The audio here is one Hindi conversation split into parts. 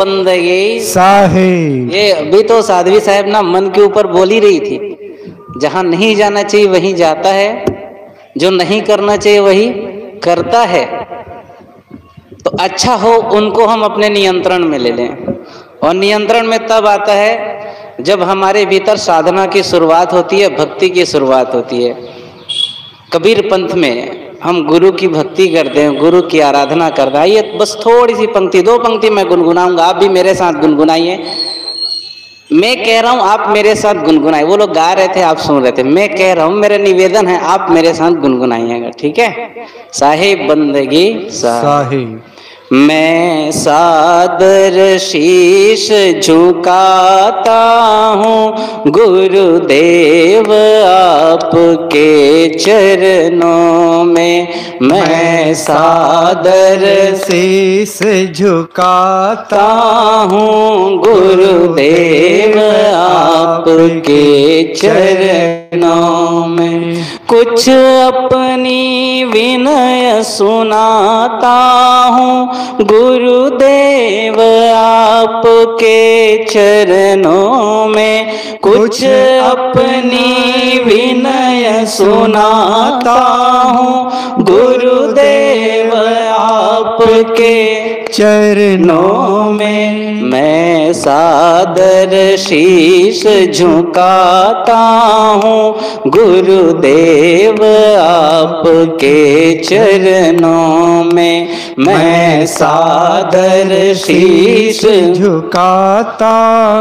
बंदगी साहेब। ये अभी तो साध्वी साहब ना मन के ऊपर बोल ही रही थी, जहां नहीं जाना चाहिए वहीं जाता है, जो नहीं करना चाहिए वही करता है। तो अच्छा हो उनको हम अपने नियंत्रण में ले लें, और नियंत्रण में तब आता है जब हमारे भीतर साधना की शुरुआत होती है, भक्ति की शुरुआत होती है। कबीर पंथ में हम गुरु की भक्ति करते हैं, गुरु की आराधना करते हैं। ये बस थोड़ी सी पंक्ति, 2 पंक्ति मैं गुनगुनाऊंगा, आप भी मेरे साथ गुनगुनाइए। मैं कह रहा हूं आप मेरे साथ गुनगुनाइए। वो लोग गा रहे थे, आप सुन रहे थे। मैं कह रहा हूं, मेरा निवेदन है आप मेरे साथ गुनगुनाइएगा, ठीक है? साहिब बंदगी साहेब। मैं सादर शीश झुकाता हूँ गुरुदेव आपके चरणों में। मैं सादर शीश झुकाता हूँ गुरुदेव आपके चरणों में। कुछ अपनी विनय सुनाता हूँ गुरुदेव आपके चरणों में। कुछ अपनी विनय सुनाता हूँ गुरुदेव आपके चरणों में। मैं सादर शीश झुकाता हूँ गुरुदेव आपके चरणों में। मैं सादर शीश झुकाता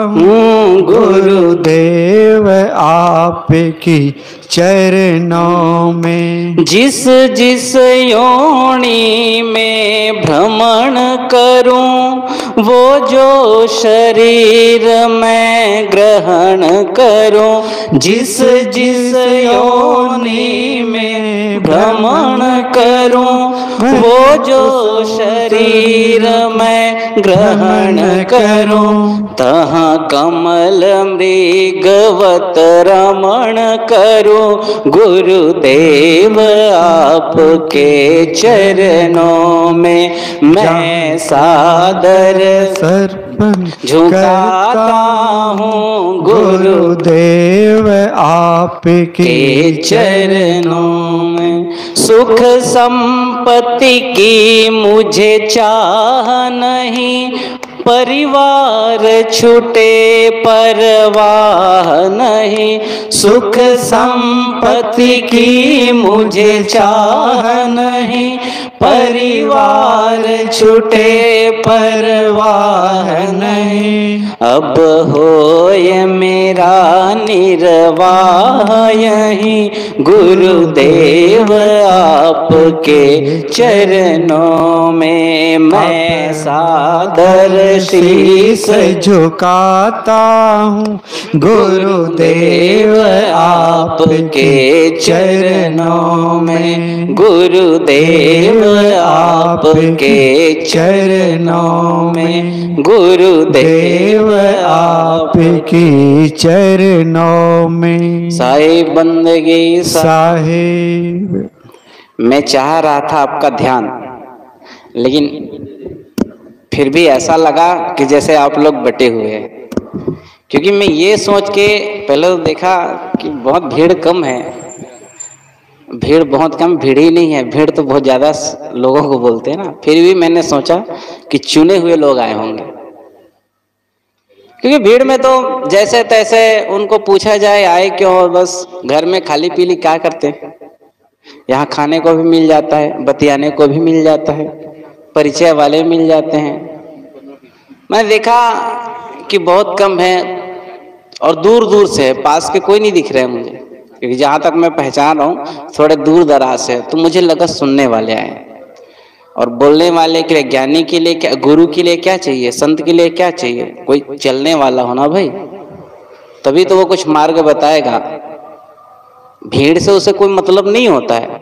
हूँ गुरुदेव आपकी चरणों में। जिस जिस योनि में भ्रमण करूं, वो जो शरीर मैं ग्रहण करूं। जिस जिस योनि में भ्रमण करूं, वो जो शरीर मैं ग्रहण करूं। तहाँ कमल मृगवत रमण करूं गुरुदेव आपके चरणों में। मैं सादर सर झुकाता हूँ गुरुदेव आपके चरणों में। सुख संपत्ति की मुझे चाह नहीं, परिवार छूटे परवाह नहीं। सुख संपत्ति की मुझे चाह नहीं, परिवार छूटे परवाह नहीं। अब हो ये मेरा निर्वाह यहीं गुरुदेव आपके चरणों में। मैं सादर शीश झुकाता हूँ गुरुदेव आपके चरणों में। गुरुदेव आपके चरणों में। गुरुदेव आपकी चरणों में। साहिब बंदगी साहिब। मैं चाह रहा था आपका ध्यान, लेकिन फिर भी ऐसा लगा कि जैसे आप लोग बटे हुए हैं, क्योंकि मैं ये सोच के पहले तो देखा कि बहुत भीड़ कम है। भीड़ बहुत कम, भीड़ ही नहीं है, भीड़ तो बहुत ज़्यादा लोगों को बोलते हैं ना। फिर भी मैंने सोचा कि चुने हुए लोग आए होंगे, क्योंकि भीड़ में तो जैसे तैसे उनको पूछा जाए आए क्यों, और बस घर में खाली पीली क्या करते हैं। यहाँ खाने को भी मिल जाता है, बतियाने को भी मिल जाता है, परिचय वाले मिल जाते हैं। मैंने देखा कि बहुत कम है, और दूर दूर से है, पास के कोई नहीं दिख रहे हैं मुझे, क्योंकि जहाँ तक मैं पहचान रहा हूँ थोड़े दूर दराज से। तो मुझे लगा सुनने वाले आए, और बोलने वाले के लिए, ज्ञानी के लिए क्या, गुरु के लिए क्या चाहिए, संत के लिए क्या चाहिए? कोई चलने वाला होना भाई, तभी तो वो कुछ मार्ग बताएगा। भीड़ से उसे कोई मतलब नहीं होता है।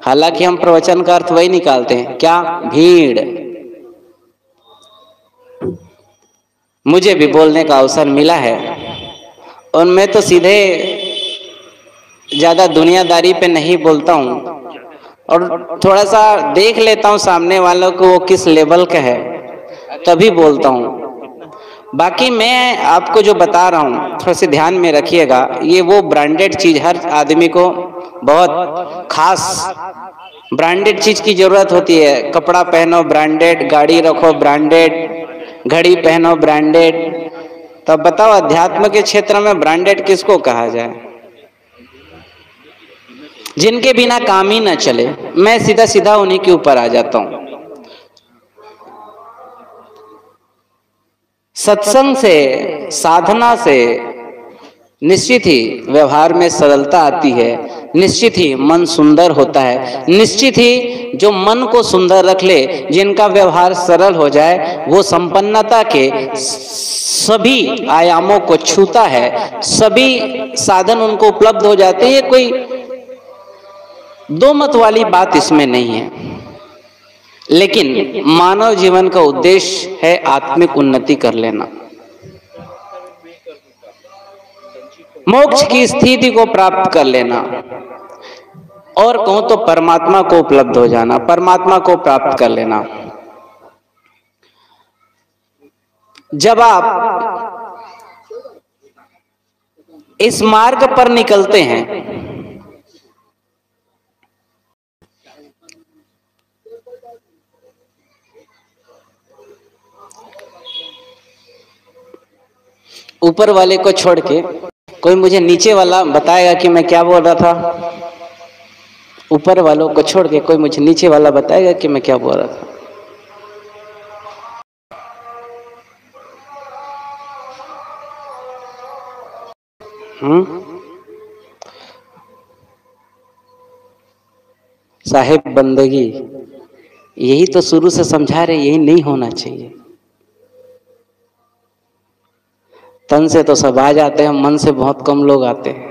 हालांकि हम प्रवचन का अर्थ वही निकालते हैं, क्या? भीड़। मुझे भी बोलने का अवसर मिला है, और मैं तो सीधे ज्यादा दुनियादारी पे नहीं बोलता हूँ, और थोड़ा सा देख लेता हूँ सामने वालों को वो किस लेवल का है, तभी बोलता हूँ। बाकी मैं आपको जो बता रहा हूँ थोड़ा से ध्यान में रखिएगा, ये वो ब्रांडेड चीज हर आदमी को बहुत खास ब्रांडेड चीज की जरूरत होती है। कपड़ा पहनो ब्रांडेड, गाड़ी रखो ब्रांडेड, घड़ी पहनो ब्रांडेड। तब बताओ अध्यात्म के क्षेत्र में ब्रांडेड किसको कहा जाए? जिनके बिना काम ही ना चले। मैं सीधा सीधा उन्हीं के ऊपर आ जाता हूं। सत्संग से, साधना से निश्चित ही व्यवहार में सरलता आती है, निश्चित ही मन सुंदर होता है, निश्चित ही जो मन को सुंदर रख ले, जिनका व्यवहार सरल हो जाए, वो संपन्नता के सभी आयामों को छूता है, सभी साधन उनको उपलब्ध हो जाते हैं। ये कोई दो मत वाली बात इसमें नहीं है। लेकिन मानव जीवन का उद्देश्य है आत्मिक उन्नति कर लेना, मोक्ष की स्थिति को प्राप्त कर लेना, और कहूं तो परमात्मा को उपलब्ध हो जाना, परमात्मा को प्राप्त कर लेना। जब आप इस मार्ग पर निकलते हैं, ऊपर वाले को छोड़ के कोई मुझे नीचे वाला बताएगा कि मैं क्या बोल रहा था? ऊपर वालों को छोड़ के कोई मुझे नीचे वाला बताएगा कि मैं क्या बोल रहा था? साहेब बंदगी, यही तो शुरू से समझा रहे, यही नहीं होना चाहिए। तन से तो सब आ जाते हैं, मन से बहुत कम लोग आते हैं।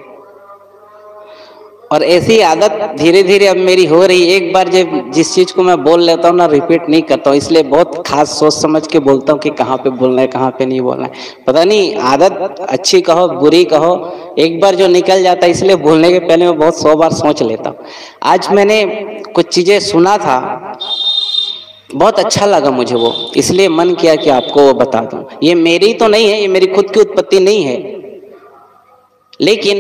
और ऐसी आदत धीरे धीरे अब मेरी हो रही। एक बार जब जिस चीज को मैं बोल लेता हूँ ना, रिपीट नहीं करता हूँ, इसलिए बहुत खास सोच समझ के बोलता हूँ कि कहाँ पे बोलना है, कहाँ पे नहीं बोलना है। पता नहीं आदत अच्छी कहो बुरी कहो, एक बार जो निकल जाता है, इसलिए बोलने के पहले मैं बहुत 100 बार सोच लेता हूँ। आज मैंने कुछ चीजें सुना था, बहुत अच्छा लगा मुझे वो, इसलिए मन किया कि आपको वो बता दूं। ये मेरी तो नहीं है, ये मेरी खुद की उत्पत्ति नहीं है, लेकिन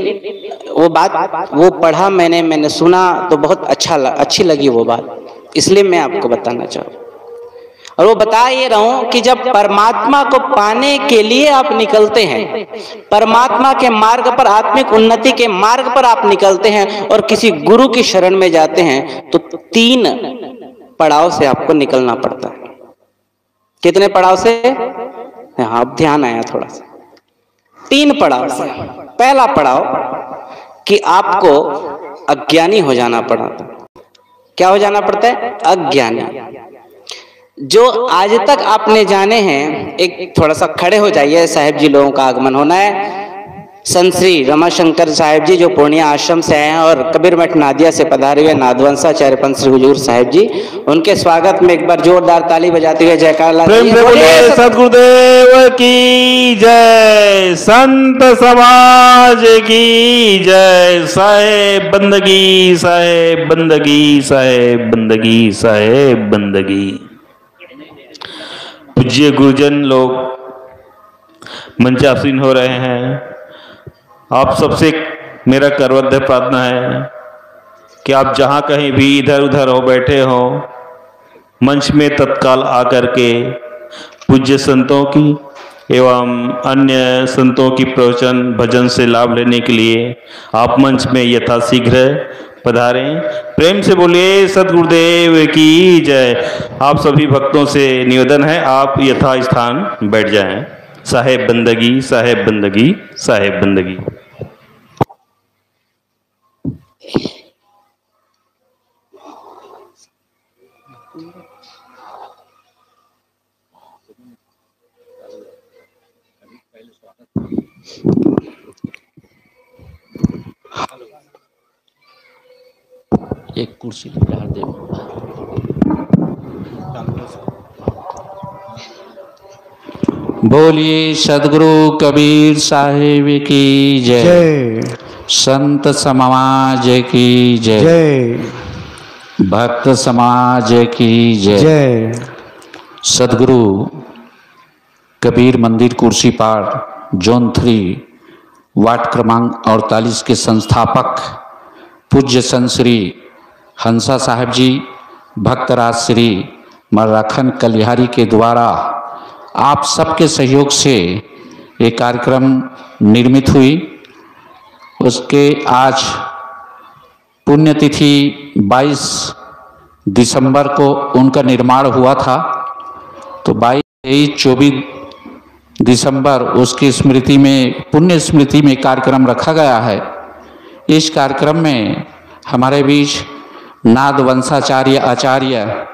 वो बात वो पढ़ा मैंने सुना तो बहुत अच्छी लगी वो बात, इसलिए मैं आपको बताना चाहूँ। और वो बता ये रहा हूं कि जब परमात्मा को पाने के लिए आप निकलते हैं, परमात्मा के मार्ग पर, आत्मिक उन्नति के मार्ग पर आप निकलते हैं और किसी गुरु की शरण में जाते हैं, तो 3 पड़ाव से आपको निकलना पड़ता है। कितने पड़ाव से? हाँ, अब ध्यान आया थोड़ा सा। 3 पड़ाव से। पहला पड़ाव कि आपको अज्ञानी हो जाना पड़ता है। क्या हो जाना पड़ता है? अज्ञानी। जो आज तक आपने जाने हैं, एक थोड़ा सा खड़े हो जाइए, साहेब जी लोगों का आगमन होना है। संत श्री रमाशंकर साहेब जी जो पूर्णिया आश्रम से आए हैं और कबीर मठ नादिया से पधारे हुए नादवंशाचार्य पंत श्री हुजूर साहेब जी, उनके स्वागत में एक बार जोरदार ताली बजाते हुए जयकार बोले सद्गुरुदेव की जय, संत समाज की जय। साहेब बंदगी, साहेब बंदगी, साहेब बंदगी, साहेब बंदगी। पूज्य गुरुजन लोग मंचासीन हो रहे हैं। आप सबसे मेरा करवद्ध प्रार्थना है कि आप जहाँ कहीं भी इधर उधर हो बैठे हो, मंच में तत्काल आकर के पूज्य संतों की एवं अन्य संतों की प्रवचन भजन से लाभ लेने के लिए आप मंच में यथाशीघ्र पधारें। प्रेम से बोलिए सद्गुरुदेव की जय। आप सभी भक्तों से निवेदन है, आप यथा स्थान बैठ जाएं। साहेब बंदगी, साहेब बंदगी, साहेब बंदगी। एक कुर्सी डाल दे। बोलिए सदगुरु कबीर साहिब की जय, जय संत समाज की जय, जय भक्त समाज की जय। जय। सदगुरु कबीर मंदिर कुर्सीपाड़ जोन 3 वार्ड क्रमांक 48 के संस्थापक पूज्य संत श्री हंसा साहब जी भक्तराज श्री मर्राखन कलिहारी के द्वारा आप सबके सहयोग से ये कार्यक्रम निर्मित हुई। उसके आज पुण्यतिथि 22 दिसंबर को उनका निर्माण हुआ था, तो 22-24 दिसंबर उसकी स्मृति में पुण्य स्मृति में कार्यक्रम रखा गया है। इस कार्यक्रम में हमारे बीच नाद वंशाचार्य आचार्य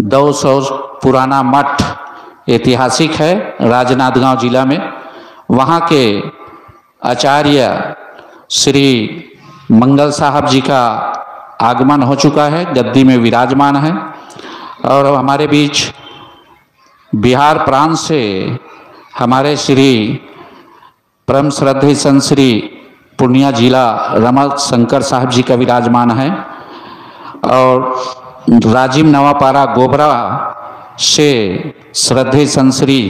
200 पुराना मठ ऐतिहासिक है राजनांदगांव जिला में, वहाँ के आचार्य श्री मंगल साहब जी का आगमन हो चुका है, गद्दी में विराजमान है। और हमारे बीच बिहार प्रांत से हमारे श्री परम श्रद्धेय संत श्री पूर्णिया जिला रमल शंकर साहब जी का विराजमान है। और राजीव नवापारा गोबरा से श्रद्धेय संत श्री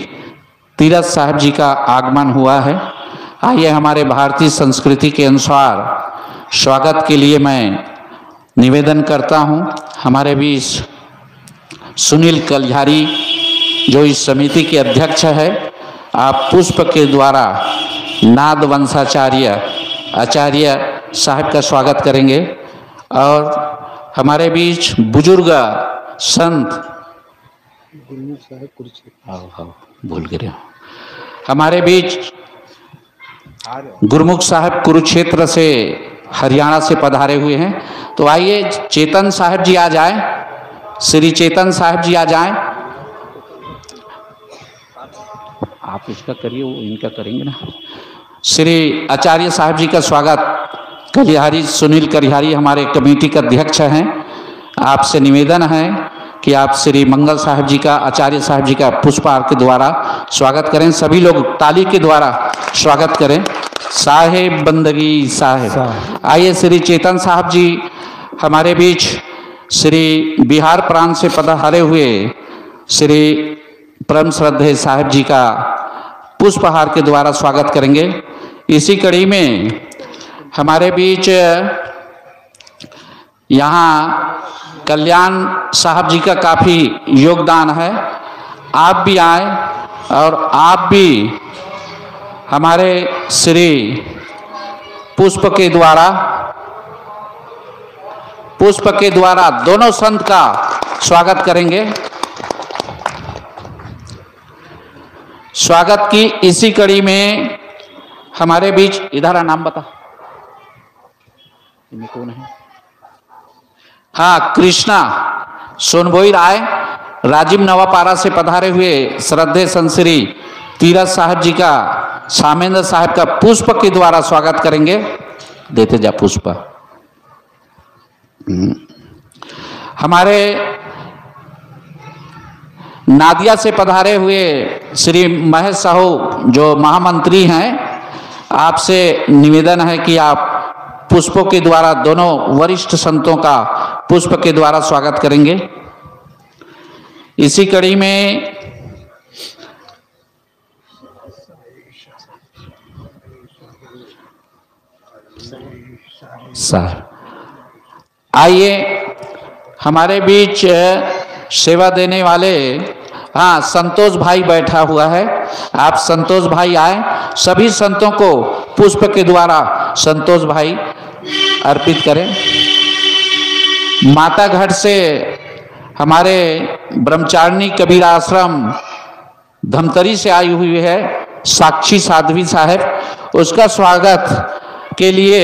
तीरथ साहब जी का आगमन हुआ है। आइए हमारे भारतीय संस्कृति के अनुसार स्वागत के लिए मैं निवेदन करता हूं। हमारे बीच सुनील कलिहारी जो इस समिति के अध्यक्ष है, आप पुष्प के द्वारा नाद वंशाचार्य आचार्य साहब का स्वागत करेंगे। और हमारे बीच बुजुर्ग संत भूल गए हमारे बीच गुरमुख साहब कुरुक्षेत्र से हरियाणा से पधारे हुए हैं। तो आइए चेतन साहब जी आ जाएं, श्री चेतन साहब जी आ जाएं। आप इसका करिए, वो इनका करेंगे ना। श्री आचार्य साहब जी का स्वागत कलिहारी सुनील कलिहारी हमारे कमेटी के अध्यक्ष हैं। आपसे निवेदन है कि आप श्री मंगल साहब जी का आचार्य साहब जी का पुष्पहार के द्वारा स्वागत करें। सभी लोग ताली के द्वारा स्वागत करें। साहेब बंदगी साहेब। आइए श्री चेतन साहब जी हमारे बीच श्री बिहार प्रांत से पधारे हुए श्री परम श्रद्धेय साहब जी का पुष्पहार के द्वारा स्वागत करेंगे। इसी कड़ी में हमारे बीच यहाँ कल्याण साहब जी का काफ़ी योगदान है। आप भी आए और आप भी हमारे श्री पुष्प के द्वारा दोनों संत का स्वागत करेंगे। स्वागत की इसी कड़ी में हमारे बीच इधर नाम बता, इनमें कौन है? हाँ, कृष्णा सोनभोई राय राजीव नवापारा से पधारे हुए श्रद्धेय संत श्री तीरथ साहब जी का सामेंद्र साहब का पुष्प के द्वारा स्वागत करेंगे। देते जा पुष्प। हमारे नादिया से पधारे हुए श्री महेश साहू जो महामंत्री हैं, आपसे निवेदन है कि आप पुष्पों के द्वारा दोनों वरिष्ठ संतों का पुष्प के द्वारा स्वागत करेंगे। इसी कड़ी में आइए हमारे बीच सेवा देने वाले हाँ संतोष भाई बैठा हुआ है। आप संतोष भाई आए, सभी संतों को पुष्प के द्वारा संतोष भाई अर्पित करें। माता घाट से हमारे ब्रह्मचारिणी कबीर आश्रम धमतरी से आई हुई है साक्षी साध्वी साहब, उसका स्वागत के लिए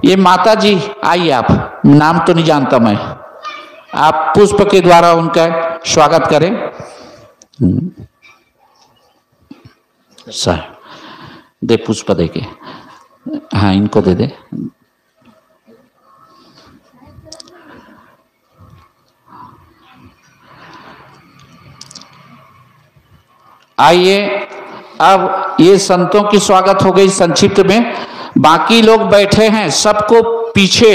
ये माता जी आइए। आप नाम तो नहीं जानता मैं, आप पुष्प के द्वारा उनका स्वागत करें। सर दे पुष्प दे के, हाँ इनको दे दे। आइए अब ये संतों की स्वागत हो गई संक्षिप्त में। बाकी लोग बैठे हैं, सबको पीछे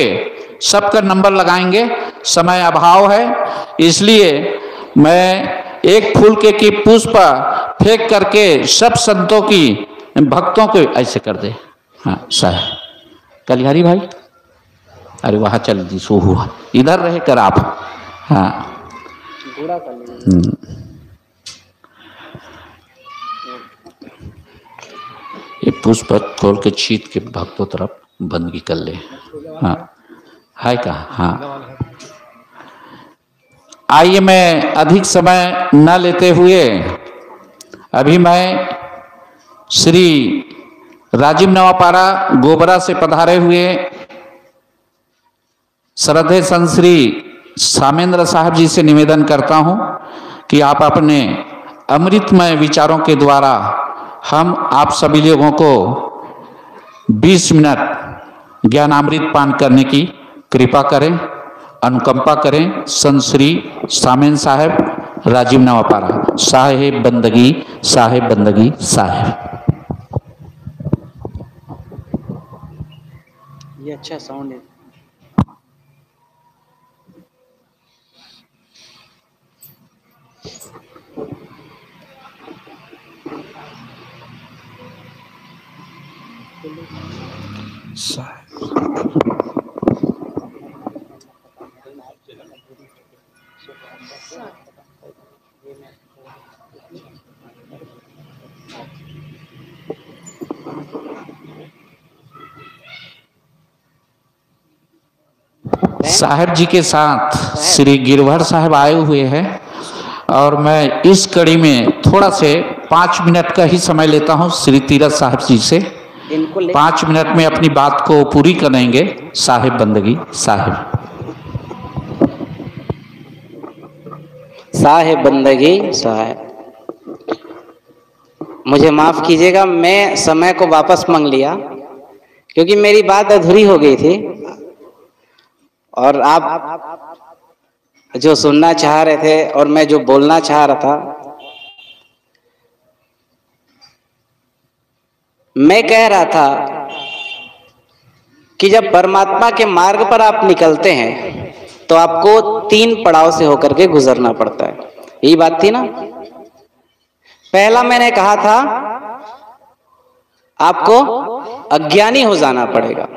सबका नंबर लगाएंगे, समय अभाव है इसलिए मैं एक फूल के की पुष्प फेंक करके सब संतों की भक्तों को ऐसे कर दे। हाँ साहब कलिहारी भाई, अरे वहाँ चल दी सो हुआ, इधर रहे कर आप। हाँ ये पुष्प खोल के छीत के भक्तों तरफ बंदगी कर ले। हाँ है कहा। हाँ आइए मैं अधिक समय न लेते हुए अभी मैं श्री राजीव नवापाड़ा गोबरा से पधारे हुए श्रद्धेय संत श्री सामेंद्र साहब जी से निवेदन करता हूं कि आप अपने अमृतमय विचारों के द्वारा हम आप सभी लोगों को 20 मिनट ज्ञानामृत पान करने की कृपा करें, अनुकंपा करें। संत श्री सामेंद्र साहब राजीव नवापाड़ा। साहेब बंदगी, साहेब बंदगी, साहेब। ये अच्छा साउंड है। साहब जी के साथ श्री गिरधर साहब आए हुए हैं और मैं इस कड़ी में थोड़ा से 5 मिनट का ही समय लेता हूं श्री तीरथ साहब जी से। 5 मिनट में अपनी बात को पूरी करेंगे। साहेब बंदगी, साहेब। साहेब बंदगी, साहेब। मुझे माफ कीजिएगा, मैं समय को वापस मांग लिया क्योंकि मेरी बात अधूरी हो गई थी और आप जो सुनना चाह रहे थे और मैं जो बोलना चाह रहा था, मैं कह रहा था कि जब परमात्मा के मार्ग पर आप निकलते हैं तो आपको 3 पड़ाव से होकर के गुजरना पड़ता है। यही बात थी ना। पहला मैंने कहा था आपको अज्ञानी हो जाना पड़ेगा।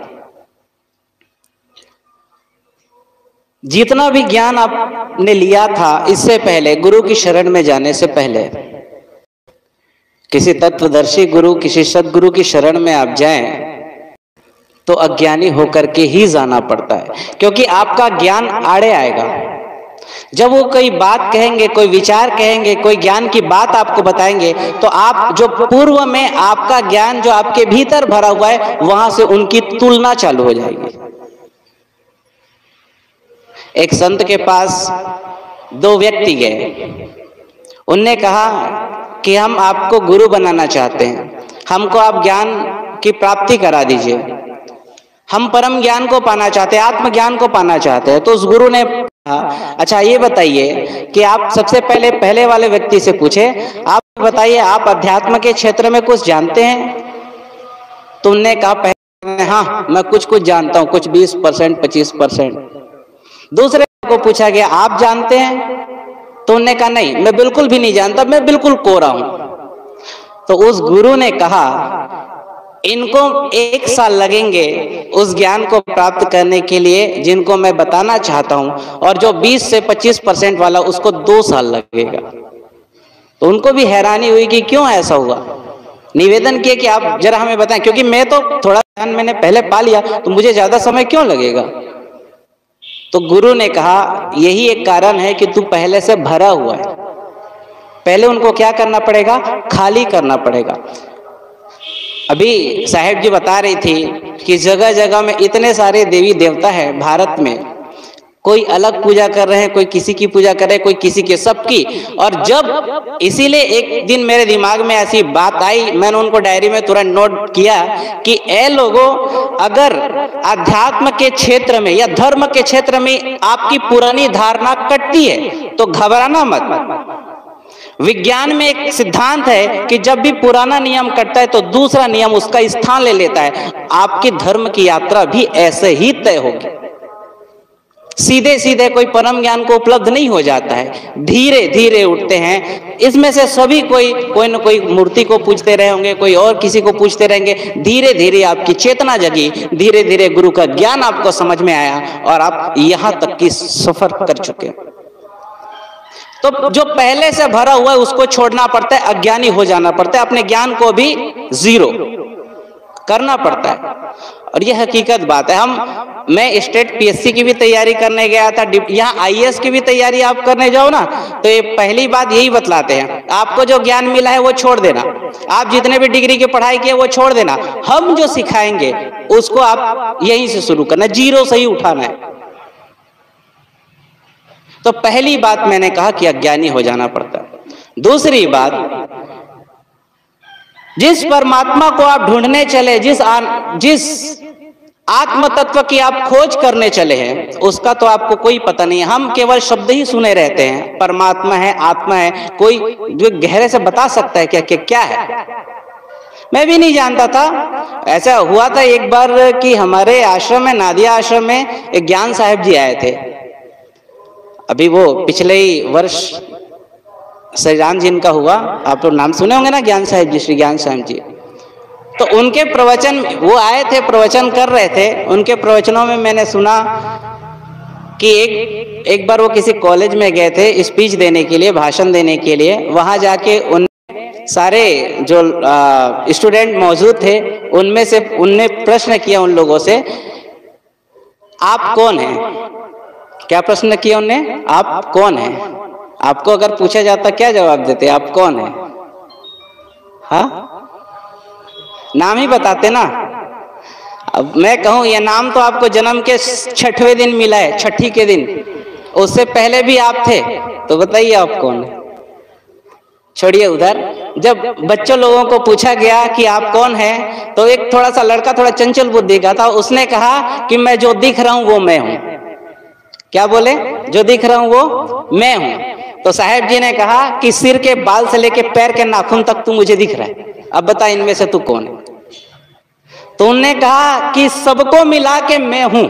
जितना भी ज्ञान आपने लिया था इससे पहले, गुरु की शरण में जाने से पहले, किसी तत्वदर्शी गुरु, किसी सदगुरु की शरण में आप जाएं तो अज्ञानी होकर के ही जाना पड़ता है, क्योंकि आपका ज्ञान आड़े आएगा। जब वो कोई बात कहेंगे, कोई विचार कहेंगे, कोई ज्ञान की बात आपको बताएंगे तो आप जो पूर्व में आपका ज्ञान जो आपके भीतर भरा हुआ है वहां से उनकी तुलना चालू हो जाएगी। एक संत के पास 2 व्यक्ति गए। उनने कहा कि हम आपको गुरु बनाना चाहते हैं, हमको आप ज्ञान की प्राप्ति करा दीजिए, हम परम ज्ञान को पाना चाहते हैं, आत्मज्ञान को पाना चाहते हैं। तो उस गुरु ने कहा, अच्छा ये बताइए कि आप सबसे पहले वाले व्यक्ति से पूछे, आप बताइए आप अध्यात्म के क्षेत्र में कुछ जानते हैं? तो उनने कहा पहले हाँ मैं कुछ जानता हूं, कुछ 20% 25%। दूसरे को पूछा गया आप जानते हैं? तो उन्होंने कहा नहीं मैं बिल्कुल भी नहीं जानता, मैं बिल्कुल कोरा हूं। तो उस गुरु ने कहा इनको 1 साल लगेंगे उस ज्ञान को प्राप्त करने के लिए जिनको मैं बताना चाहता हूं, और जो 20 से 25% वाला उसको 2 साल लगेगा। तो उनको भी हैरानी हुई कि क्यों ऐसा हुआ। निवेदन किया कि आप जरा हमें बताएं, क्योंकि मैं तो थोड़ा ज्ञान मैंने पहले पा लिया तो मुझे ज्यादा समय क्यों लगेगा। तो गुरु ने कहा यही एक कारण है कि तू पहले से भरा हुआ है। पहले उनको क्या करना पड़ेगा? खाली करना पड़ेगा। अभी साहेब जी बता रही थी कि जगह जगह में इतने सारे देवी देवता हैं भारत में, कोई अलग पूजा कर रहे हैं, कोई किसी की पूजा कर रहे हैं, कोई किसी के, सबकी। और जब इसीलिए एक दिन मेरे दिमाग में ऐसी बात आई, मैंने उनको डायरी में तुरंत नोट किया कि ए लोगों, अगर अध्यात्म के क्षेत्र में या धर्म के क्षेत्र में आपकी पुरानी धारणा कटती है तो घबराना मत। विज्ञान में एक सिद्धांत है कि जब भी पुराना नियम कटता है तो दूसरा नियम उसका स्थान ले लेता है। आपकी धर्म की यात्रा भी ऐसे ही तय होगी। सीधे सीधे कोई परम ज्ञान को उपलब्ध नहीं हो जाता है, धीरे धीरे उठते हैं। इसमें से सभी कोई न कोई मूर्ति को पूजते रहे होंगे, कोई और किसी को पूजते रहेंगे। धीरे धीरे आपकी चेतना जगी, धीरे धीरे गुरु का ज्ञान आपको समझ में आया और आप यहां तक की सफर कर चुके। तो जो पहले से भरा हुआ है उसको छोड़ना पड़ता है, अज्ञानी हो जाना पड़ता है, अपने ज्ञान को भी जीरो करना पड़ता है। और यह हकीकत बात है। मैं स्टेट पीएससी की भी तैयारी करने गया था, यहाँ आईएएस की भी तैयारी आप करने जाओ ना, तो ये पहली बात यही बतलाते हैं, आपको जो ज्ञान मिला है वो छोड़ देना, आप जितने भी डिग्री की पढ़ाई किए वो छोड़ देना, हम जो सिखाएंगे उसको आप यहीं से शुरू करना, जीरो से ही उठाना है। तो पहली बात मैंने कहा कि अज्ञानी हो जाना पड़ता है। दूसरी बात, जिस परमात्मा को आप ढूंढने चले, जिस आत्म तत्व की आप खोज करने चले हैं, उसका तो आपको कोई पता नहीं है। हम केवल शब्द ही सुने रहते हैं, परमात्मा है, आत्मा है, कोई जो गहरे से बता सकता है क्या है? मैं भी नहीं जानता था। ऐसा हुआ था एक बार कि हमारे आश्रम में, नादिया आश्रम में, एक ज्ञान साहब जी आए थे। अभी वो पिछले ही वर्ष श्री राम जी इनका हुआ, आप लोग नाम सुने होंगे ना, ज्ञान साहब जी, श्री ज्ञान साहब जी। तो उनके प्रवचन, वो आए थे, प्रवचन कर रहे थे। उनके प्रवचनों में मैंने सुना कि एक बार वो किसी कॉलेज में गए थे स्पीच देने के लिए, भाषण देने के लिए। वहां जाके उन सारे जो स्टूडेंट मौजूद थे उनमें से उनने प्रश्न किया उन लोगों से, आप कौन हैं? क्या प्रश्न किया उनने? आप कौन हैं? आपको अगर पूछा जाता क्या जवाब देते? आप कौन हैं? हाँ, नाम ही बताते ना। अब मैं कहूं ये नाम तो आपको जन्म के 6वें दिन मिला है, छठी के दिन, उससे पहले भी आप थे, तो बताइए आप कौन है? छोड़िए उधर। जब बच्चों लोगों को पूछा गया कि आप कौन हैं, तो एक थोड़ा सा लड़का थोड़ा चंचल बुद्धि का था, उसने कहा कि मैं जो दिख रहा हूं वो मैं हूं। क्या बोले? जो दिख रहा हूं वो मैं हूं। तो साहब जी ने कहा कि सिर के बाल से लेके पैर के नाखून तक तू मुझे दिख रहा है, अब बता इनमें से तू कौन है? तो उन्होंने कहा कि सबको मिला के मैं हूं,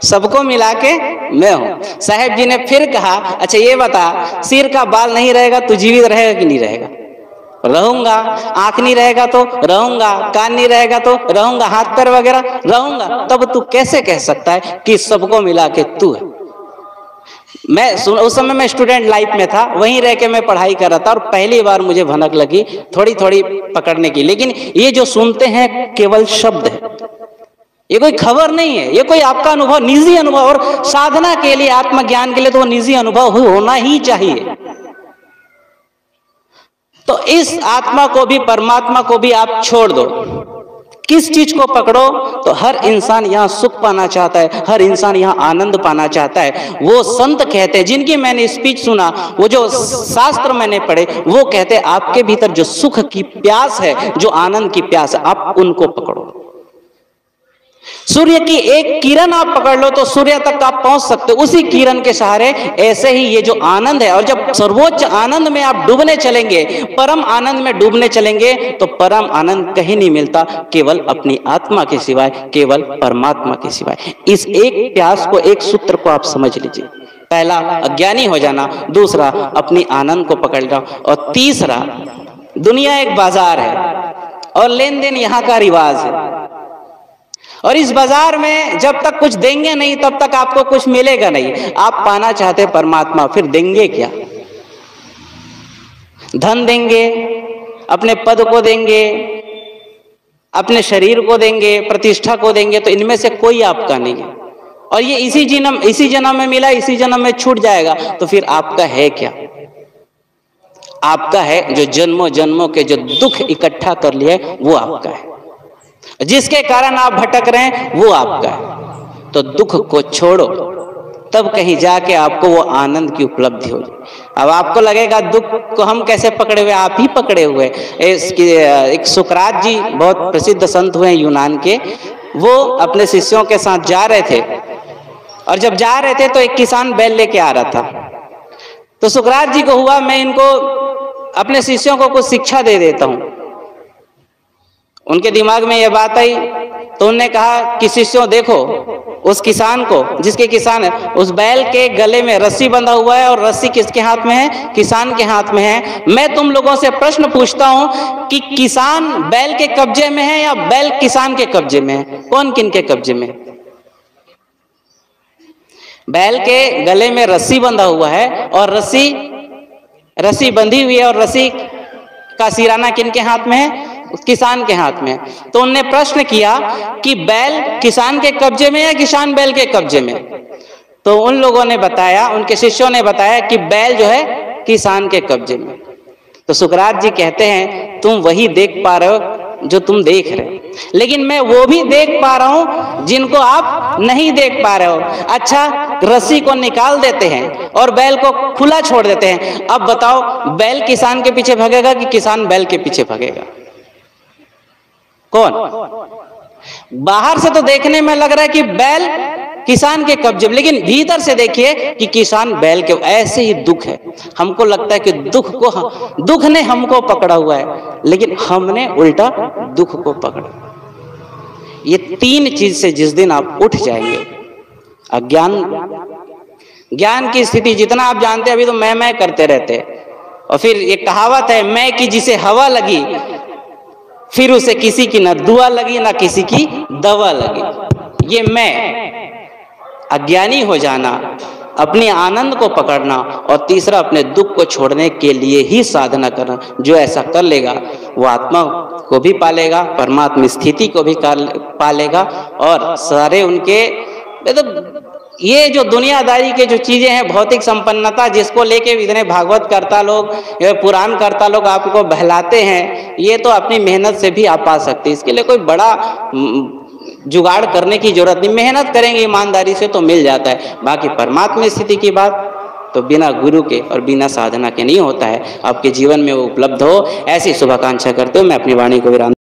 सबको मिला के मैं हूं। साहब जी ने फिर कहा, अच्छा ये बता, सिर का बाल नहीं रहेगा तू जीवित रहेगा कि नहीं रहेगा? रहूंगा। आंख नहीं रहेगा तो रहूंगा, कान नहीं रहेगा तो रहूंगा, हाथ पैर वगैरह रहूंगा। तब तू कैसे कह सकता है कि सबको मिला के तू है? उस समय मैं स्टूडेंट लाइफ में था, वहीं रह के मैं पढ़ाई कर रहा था, और पहली बार मुझे भनक लगी थोड़ी थोड़ी पकड़ने की। लेकिन ये जो सुनते हैं केवल शब्द है, ये कोई खबर नहीं है, ये कोई आपका अनुभव, निजी अनुभव। और साधना के लिए, आत्मज्ञान के लिए तो वो निजी अनुभव होना ही चाहिए। तो इस आत्मा को भी, परमात्मा को भी आप छोड़ दो। किस चीज को पकड़ो? तो हर इंसान यहाँ सुख पाना चाहता है, हर इंसान यहाँ आनंद पाना चाहता है। वो संत कहते हैं, जिनकी मैंने स्पीच सुना, वो जो शास्त्र मैंने पढ़े, वो कहते हैं आपके भीतर जो सुख की प्यास है, जो आनंद की प्यास है, आप उनको पकड़ो। सूर्य की एक किरण आप पकड़ लो तो सूर्य तक आप पहुंच सकते हो, उसी किरण के सहारे। ऐसे ही ये जो आनंद है, और जब सर्वोच्च आनंद में आप डूबने चलेंगे, परम आनंद में डूबने चलेंगे, तो परम आनंद कहीं नहीं मिलता केवल अपनी आत्मा के सिवाय, केवल परमात्मा के सिवाय। इस एक प्यास को, एक सूत्र को आप समझ लीजिए। पहला, अज्ञानी हो जाना। दूसरा, अपनी आनंद को पकड़ लो। और तीसरा, दुनिया एक बाजार है और लेन देन यहाँ का रिवाज है, और इस बाजार में जब तक कुछ देंगे नहीं तब तक आपको कुछ मिलेगा नहीं। आप पाना चाहते परमात्मा, फिर देंगे क्या? धन देंगे, अपने पद को देंगे, अपने शरीर को देंगे, प्रतिष्ठा को देंगे, तो इनमें से कोई आपका नहीं है। और ये इसी जन्म में मिला, इसी जन्म में छूट जाएगा, तो फिर आपका है क्या? आपका है जो जन्मों जन्मों के जो दुख इकट्ठा कर लिया है, वो आपका है। जिसके कारण आप भटक रहे हैं वो आपका है। तो दुख को छोड़ो, तब कहीं जाके आपको वो आनंद की उपलब्धि होगी। अब आपको लगेगा दुख को हम कैसे पकड़े हुए? आप ही पकड़े हुए। एक सुकरात जी, बहुत प्रसिद्ध संत हुए यूनान के, वो अपने शिष्यों के साथ जा रहे थे, और जब जा रहे थे तो एक किसान बैल लेके आ रहा था। तो सुकरात जी को हुआ, मैं इनको, अपने शिष्यों को कुछ शिक्षा दे देता हूं। उनके दिमाग में यह बात आई तो उन्होंने कहा कि शिष्यों देखो उस किसान को, जिसके किसान है, उस बैल के गले में रस्सी बंधा हुआ है और रस्सी किसके हाथ में है? किसान के हाथ में है। मैं तुम लोगों से प्रश्न पूछता हूं कि किसान बैल के कब्जे में है या बैल किसान के कब्जे में है? कौन किन के कब्जे में? बैल के गले में रस्सी बंधा हुआ है और रस्सी बंधी हुई है और रस्सी का सिराना किनके हाथ में है? किसान के हाथ में। तो उन्होंने प्रश्न किया कि बैल किसान के कब्जे में या किसान बैल के कब्जे में? तो उन लोगों ने बताया, उनके शिष्यों ने बताया कि बैल जो है किसान के कब्जे में। तो सुकरात जी कहते हैं तुम वही देख पा रहे हो जो तुम देख रहे हो, लेकिन मैं वो भी देख पा रहा हूं जिनको आप नहीं देख पा रहे हो। अच्छा, रस्सी को निकाल देते हैं और बैल को खुला छोड़ देते हैं। अब बताओ बैल किसान के पीछे भागेगा कि किसान बैल के पीछे भागेगा? कौन? बाहर से तो देखने में लग रहा है कि बैल किसान के कब्जे में, लेकिन भीतर से देखिए कि किसान बैल के। ऐसे ही दुख है, हमको लगता है कि दुख ने हमको पकड़ा हुआ है, लेकिन हमने उल्टा दुख को पकड़ा। ये तीन चीज से जिस दिन आप उठ जाएंगे, अज्ञान ज्ञान की स्थिति जितना आप जानते हैं, अभी तो मैं करते रहते हैं। और फिर एक कहावत है, मैं की जिसे हवा लगी फिर उसे किसी की ना दुआ लगी ना किसी की दवा लगी। ये मैं अज्ञानी हो जाना, अपने आनंद को पकड़ना, और तीसरा अपने दुख को छोड़ने के लिए ही साधना करना। जो ऐसा कर लेगा वो आत्मा को भी पालेगा, परमात्मा स्थिति को भी पालेगा, और सारे उनके ये जो दुनियादारी के जो चीजें हैं, भौतिक संपन्नता जिसको लेके इतने भागवत करता लोग, पुराण करता लोग आपको बहलाते हैं, ये तो अपनी मेहनत से भी आप पा सकते हैं। इसके लिए कोई बड़ा जुगाड़ करने की जरूरत नहीं, मेहनत करेंगे ईमानदारी से तो मिल जाता है। बाकी परमात्मा स्थिति की बात तो बिना गुरु के और बिना साधना के नहीं होता है। आपके जीवन में वो उपलब्ध हो, ऐसी शुभाकांक्षा करते हो मैं अपनी वाणी को विराम